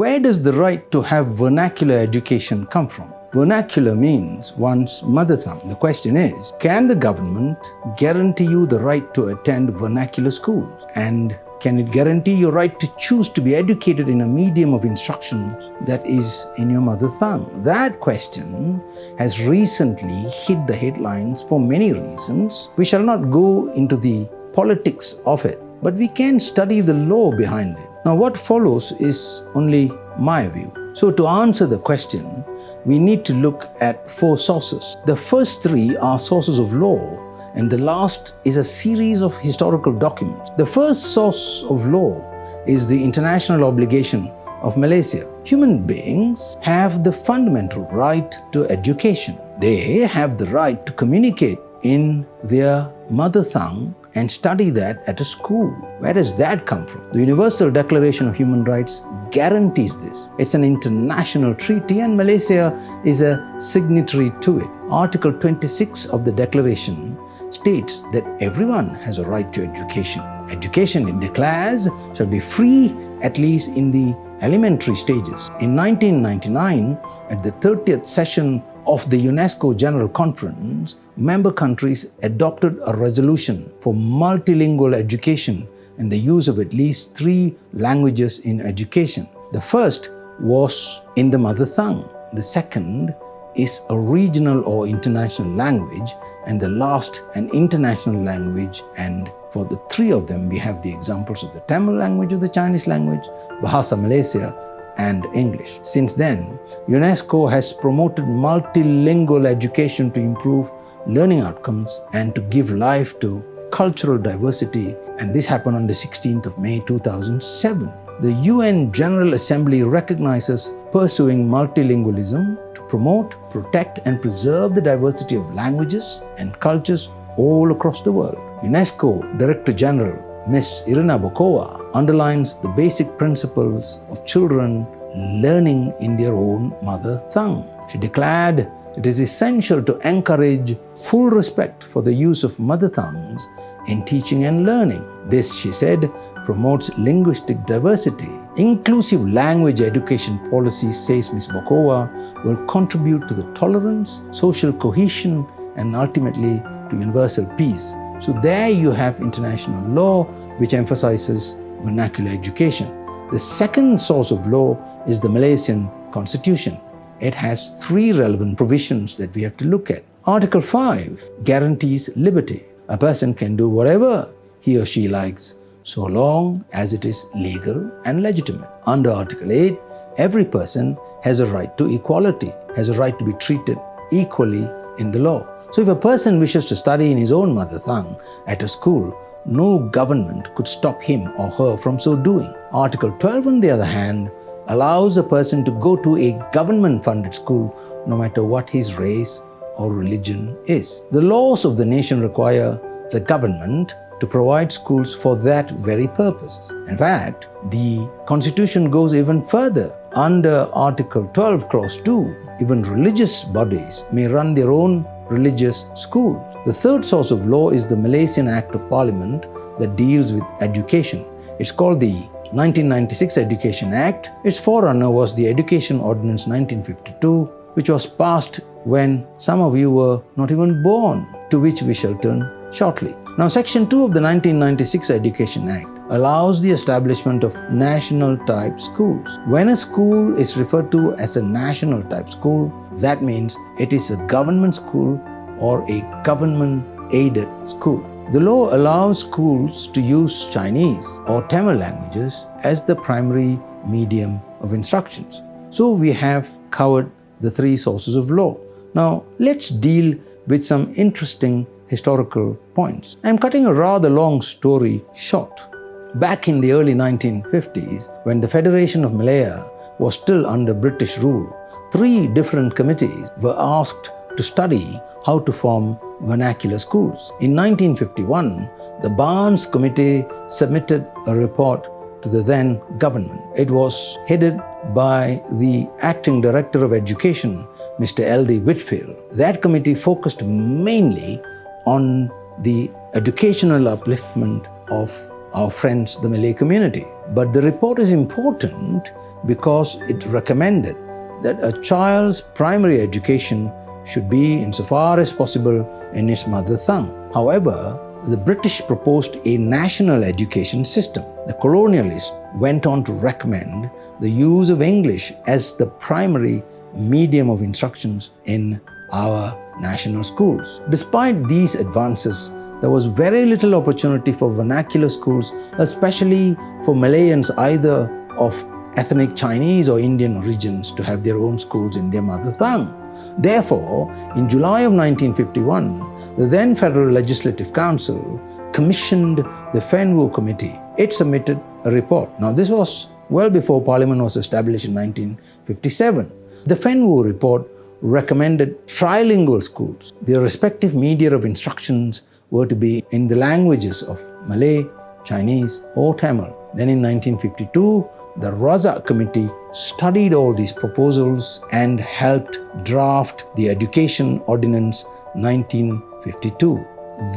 Where does the right to have vernacular education come from? Vernacular means one's mother tongue. The question is, can the government guarantee you the right to attend vernacular schools? And can it guarantee your right to choose to be educated in a medium of instruction that is in your mother tongue? That question has recently hit the headlines for many reasons. We shall not go into the politics of it, but we can study the law behind it. Now, what follows is only my view. So to answer the question, we need to look at 4 sources. The first 3 are sources of law, and the last is a series of historical documents. The first source of law is the international obligation of Malaysia. Human beings have the fundamental right to education. They have the right to communicate in their mother tongue and study that at a school. Where does that come from? The Universal Declaration of Human Rights guarantees this. It's an international treaty and Malaysia is a signatory to it. Article 26 of the Declaration states that everyone has a right to education. Education, it declares, shall be free at least in the elementary stages. In 1999, at the 30th session of the UNESCO General Conference, member countries adopted a resolution for multilingual education and the use of at least 3 languages in education. The first was in the mother tongue. The second is a regional or international language, and the last an international language. And for the 3 of them, we have the examples of the Tamil language or the Chinese language, Bahasa Malaysia, and English. Since then, UNESCO has promoted multilingual education to improve learning outcomes and to give life to cultural diversity, and this happened on the 16th of May 2007. The UN General Assembly recognizes pursuing multilingualism to promote, protect, and preserve the diversity of languages and cultures all across the world. UNESCO Director General Ms. Irina Bokova underlines the basic principles of children learning in their own mother tongue. She declared it is essential to encourage full respect for the use of mother tongues in teaching and learning. This, she said, promotes linguistic diversity. Inclusive language education policies, says Ms. Bokova, will contribute to the tolerance, social cohesion, and ultimately to universal peace. So there you have international law which emphasizes vernacular education. The second source of law is the Malaysian Constitution. It has 3 relevant provisions that we have to look at. Article 5 guarantees liberty. A person can do whatever he or she likes so long as it is legal and legitimate. Under Article 8, every person has a right to equality, has a right to be treated equally in the law. So if a person wishes to study in his own mother tongue at a school, no government could stop him or her from so doing. Article 12, on the other hand, allows a person to go to a government-funded school no matter what his race or religion is. The laws of the nation require the government to provide schools for that very purpose. In fact, the Constitution goes even further. Under Article 12, Clause 2, even religious bodies may run their own religious schools. The third source of law is the Malaysian Act of Parliament that deals with education. It's called the 1996 Education Act. Its forerunner was the Education Ordinance 1952, which was passed when some of you were not even born, to which we shall turn shortly. Now, Section 2 of the 1996 Education Act allows the establishment of national type schools. When a school is referred to as a national type school, that means it is a government school or a government-aided school. The law allows schools to use Chinese or Tamil languages as the primary medium of instructions. So we have covered the 3 sources of law. Now let's deal with some interesting historical points. I'm cutting a rather long story short. Back in the early 1950s, when the Federation of Malaya was still under British rule, 3 different committees were asked to study how to form vernacular schools. In 1951, the Barnes Committee submitted a report to the then government. It was headed by the Acting Director of Education, Mr. L.D. Whitfield. That committee focused mainly on the educational upliftment of our friends, the Malay community. But the report is important because it recommended that a child's primary education should be, insofar as possible, in his mother tongue. However, the British proposed a national education system. The colonialists went on to recommend the use of English as the primary medium of instructions in our national schools. Despite these advances, there was very little opportunity for vernacular schools, especially for Malayans either of ethnic Chinese or Indian origins to have their own schools in their mother tongue. Therefore, in July of 1951, the then Federal Legislative Council commissioned the Fenn-Woo Committee. It submitted a report. Now, this was well before Parliament was established in 1957. The Fenn-Woo report recommended trilingual schools. Their respective media of instructions were to be in the languages of Malay, Chinese, or Tamil. Then in 1952, the Razak Committee studied all these proposals and helped draft the Education Ordinance 1952.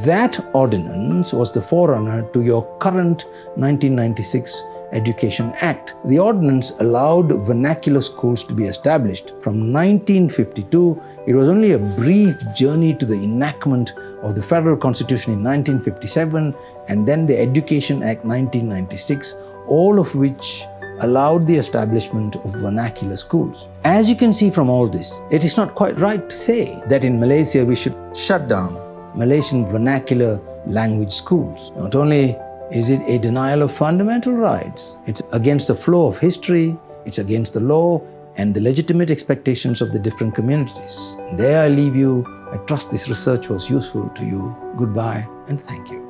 That ordinance was the forerunner to your current 1996 Education Act. The ordinance allowed vernacular schools to be established. From 1952, it was only a brief journey to the enactment of the Federal Constitution in 1957 and then the Education Act 1996, all of which allowed the establishment of vernacular schools. As you can see from all this, it is not quite right to say that in Malaysia we should shut down Malaysian vernacular language schools. Not only is it a denial of fundamental rights, it's against the flow of history, it's against the law and the legitimate expectations of the different communities. There I leave you. I trust this research was useful to you. Goodbye and thank you.